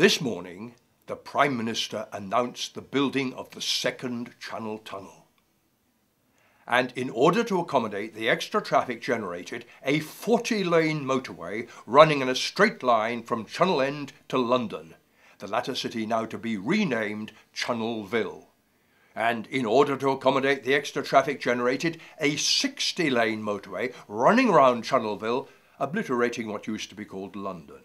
This morning, the Prime Minister announced the building of the second Channel Tunnel. And in order to accommodate the extra traffic generated, a 40-lane motorway running in a straight line from Channel End to London, the latter city now to be renamed Channelville. And in order to accommodate the extra traffic generated, a 60-lane motorway running around Channelville, obliterating what used to be called London.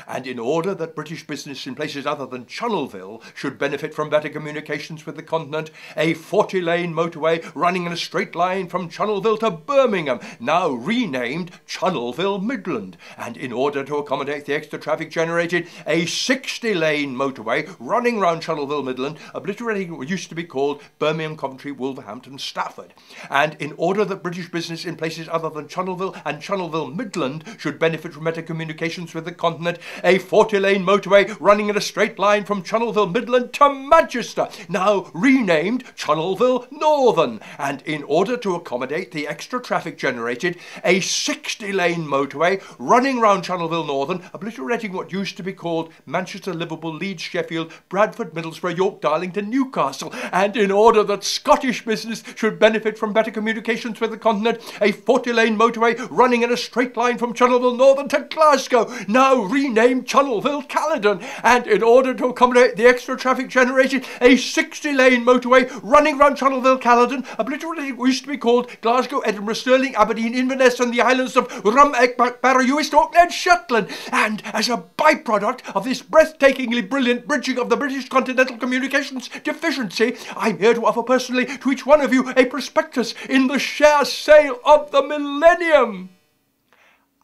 And in order that British business in places other than Channelville should benefit from better communications with the continent, a 40-lane motorway running in a straight line from Channelville to Birmingham, now renamed Channelville Midland. And in order to accommodate the extra traffic generated, a 60-lane motorway running round Channelville Midland, obliterating what used to be called Birmingham, Coventry, Wolverhampton, Stafford. And in order that British business in places other than Channelville and Channelville Midland should benefit from better communications with the continent, a 40-lane motorway running in a straight line from Channelville Midland to Manchester, now renamed Channelville Northern. And in order to accommodate the extra traffic generated, a 60-lane motorway running round Channelville Northern, obliterating what used to be called Manchester, Liverpool, Leeds, Sheffield, Bradford, Middlesbrough, York, Darlington, Newcastle. And in order that Scottish business should benefit from better communications with the continent, a 40-lane motorway running in a straight line from Channelville Northern to Glasgow, now renamed Channelville Caledon. And in order to accommodate the extra traffic generated, a 60-lane motorway running round Channelville Caledon, obliterating what used to be called Glasgow, Edinburgh, Stirling, Aberdeen, Inverness and the islands of Rum, Egbert, Barrow, Uist, Orkney and Shetland. And as a byproduct of this breathtakingly brilliant bridging of the British continental communications deficiency, I'm here to offer personally to each one of you a prospectus in the share sale of the millennium.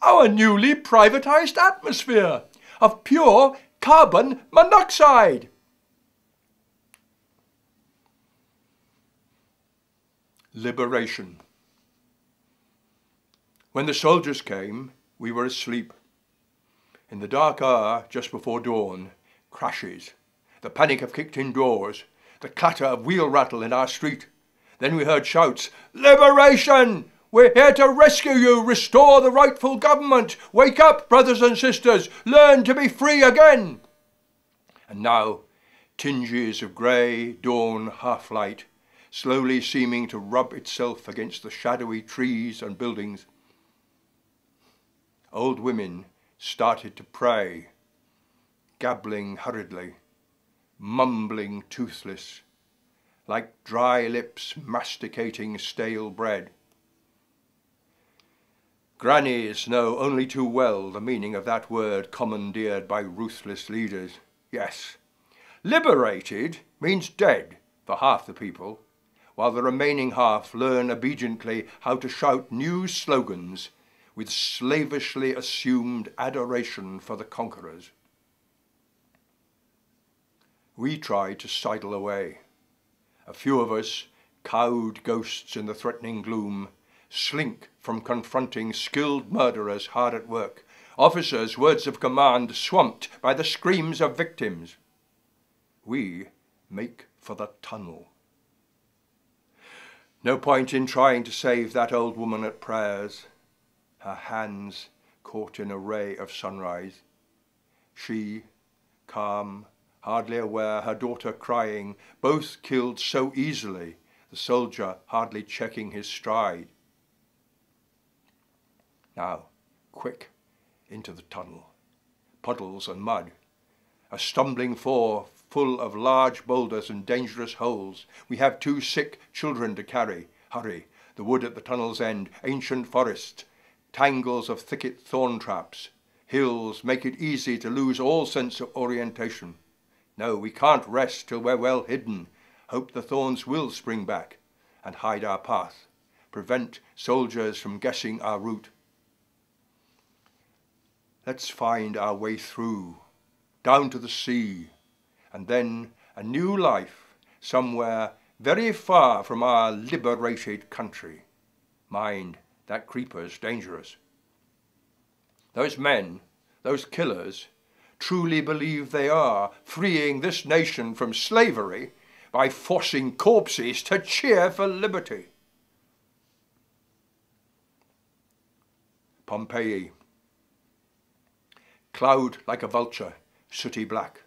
Our newly privatised atmosphere of pure carbon monoxide. Liberation. When the soldiers came, we were asleep. In the dark hour just before dawn, crashes, the panic of kicked-in doors, the clatter of wheel rattle in our street. Then we heard shouts, "Liberation! We're here to rescue you, restore the rightful government. Wake up, brothers and sisters, learn to be free again." And now, tinges of grey dawn half-light, slowly seeming to rub itself against the shadowy trees and buildings. Old women started to pray, gabbling hurriedly, mumbling toothless, like dry lips masticating stale bread. Grannies know only too well the meaning of that word commandeered by ruthless leaders. Yes, liberated means dead for half the people, while the remaining half learn obediently how to shout new slogans with slavishly assumed adoration for the conquerors. We try to sidle away. A few of us, cowed ghosts in the threatening gloom, slink from confronting skilled murderers hard at work, officers' words of command swamped by the screams of victims. We make for the tunnel. No point in trying to save that old woman at prayers, her hands caught in a ray of sunrise. She, calm, hardly aware, her daughter crying, both killed so easily, the soldier hardly checking his stride. Now, quick, into the tunnel. Puddles and mud. A stumbling floor full of large boulders and dangerous holes. We have 2 sick children to carry. Hurry, the wood at the tunnel's end, ancient forests, tangles of thicket thorn traps, hills make it easy to lose all sense of orientation. No, we can't rest till we're well hidden. Hope the thorns will spring back and hide our path, prevent soldiers from guessing our route. Let's find our way through, down to the sea, and then a new life somewhere very far from our liberated country. Mind, that creeper's dangerous. Those men, those killers, truly believe they are freeing this nation from slavery by forcing corpses to cheer for liberty. Pompeii. Cloud like a vulture, sooty black,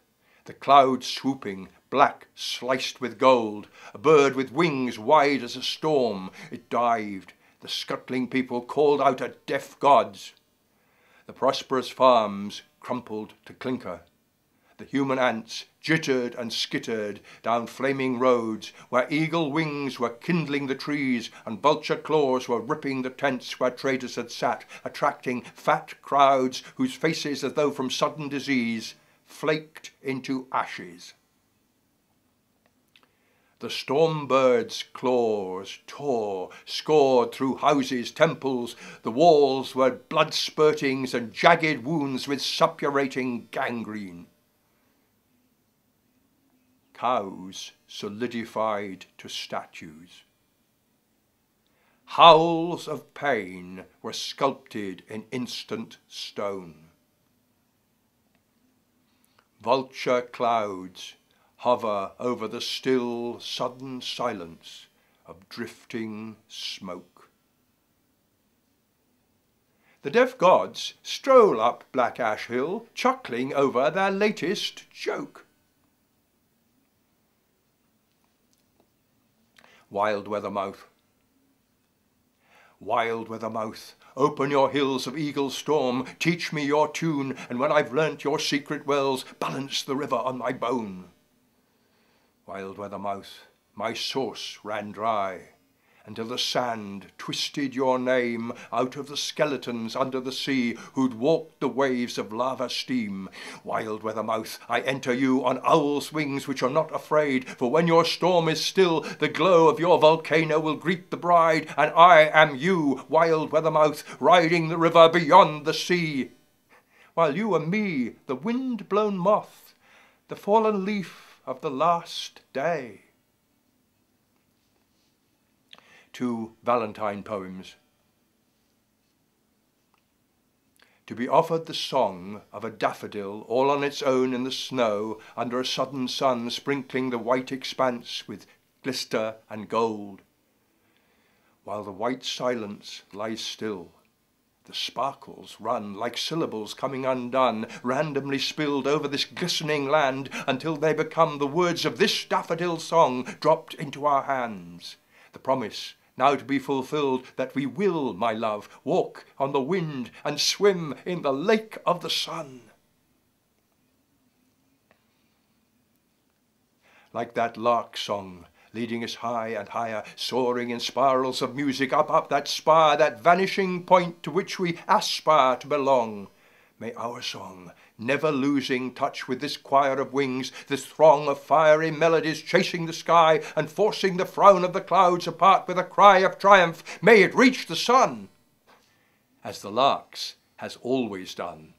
The cloud swooping, black sliced with gold, a bird with wings wide as a storm, it dived. The scuttling people called out at deaf gods. The prosperous farms crumpled to clinker. The human ants jittered and skittered down flaming roads where eagle wings were kindling the trees and vulture claws were ripping the tents where traders had sat, attracting fat crowds whose faces, as though from sudden disease, flaked into ashes. The storm bird's claws tore, scored through houses, temples. The walls were blood spurtings and jagged wounds with suppurating gangrene. Cows solidified to statues. Howls of pain were sculpted in instant stone. Vulture clouds hover over the still, sudden silence of drifting smoke. The deaf gods stroll up Black Ash Hill, chuckling over their latest joke. Wild Weather Mouth. Wild Weather Mouth, open your hills of eagle storm, teach me your tune, and when I've learnt your secret wells, balance the river on my bone. Wild Weather Mouth, my source ran dry, until the sand twisted your name out of the skeletons under the sea who'd walked the waves of lava steam. Wild Weather Mouth, I enter you on owl's wings which are not afraid, for when your storm is still, the glow of your volcano will greet the bride, and I am you, Wild Weather Mouth, riding the river beyond the sea. While you are me, the wind-blown moth, the fallen leaf of the last day. 2 Valentine poems. To be offered the song of a daffodil all on its own in the snow under a sudden sun sprinkling the white expanse with glister and gold. While the white silence lies still, the sparkles run like syllables coming undone, randomly spilled over this glistening land until they become the words of this daffodil song dropped into our hands. The promise now to be fulfilled that we will, my love, walk on the wind and swim in the lake of the sun. Like that lark song, leading us high and higher, soaring in spirals of music up that spire, that vanishing point to which we aspire to belong. May our song, never losing touch with this choir of wings, this throng of fiery melodies chasing the sky and forcing the frown of the clouds apart with a cry of triumph, may it reach the sun, as the larks has always done.